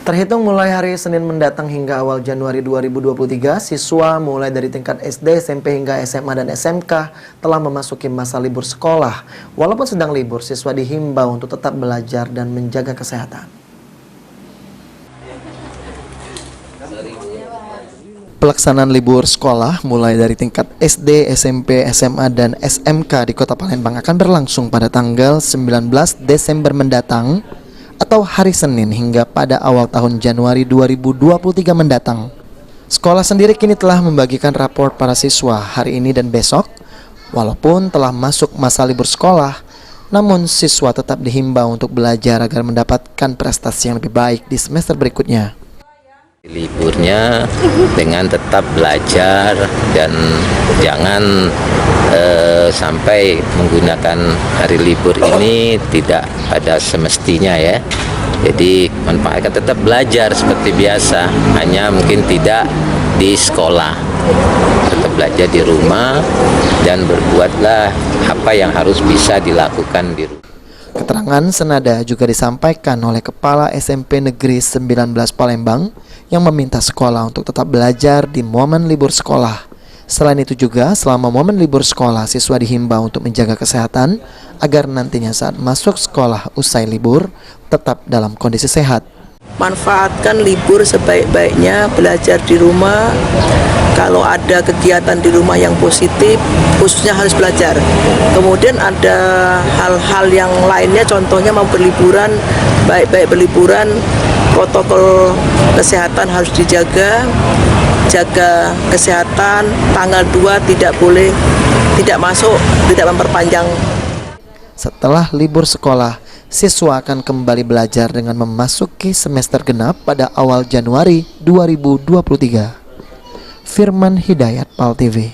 Terhitung mulai hari Senin mendatang hingga awal Januari 2023, siswa mulai dari tingkat SD, SMP hingga SMA dan SMK telah memasuki masa libur sekolah. Walaupun sedang libur, siswa dihimbau untuk tetap belajar dan menjaga kesehatan. Pelaksanaan libur sekolah mulai dari tingkat SD, SMP, SMA, dan SMK di Kota Palembang akan berlangsung pada tanggal 19 Desember mendatang atau hari Senin hingga pada awal tahun Januari 2023 mendatang. Sekolah sendiri kini telah membagikan rapor para siswa hari ini dan besok. Walaupun telah masuk masa libur sekolah, namun siswa tetap dihimbau untuk belajar agar mendapatkan prestasi yang lebih baik di semester berikutnya. Liburnya dengan tetap belajar dan jangan sampai menggunakan hari libur ini tidak pada semestinya ya. Jadi manfaatkan tetap belajar seperti biasa, hanya mungkin tidak di sekolah. Tetap belajar di rumah dan berbuatlah apa yang harus bisa dilakukan di rumah. Keterangan senada juga disampaikan oleh Kepala SMP Negeri 19 Palembang yang meminta sekolah untuk tetap belajar di momen libur sekolah. Selain itu juga, selama momen libur sekolah, siswa dihimbau untuk menjaga kesehatan agar nantinya saat masuk sekolah usai libur tetap dalam kondisi sehat. Manfaatkan libur sebaik-baiknya, belajar di rumah. Kalau ada kegiatan di rumah yang positif, khususnya harus belajar. Kemudian ada hal-hal yang lainnya, contohnya mau berliburan, baik-baik berliburan, protokol kesehatan harus dijaga, jaga kesehatan. Tanggal 2 tidak boleh tidak masuk, tidak memperpanjang. Setelah libur sekolah, siswa akan kembali belajar dengan memasuki semester genap pada awal Januari 2023. Firman Hidayat, PAL TV.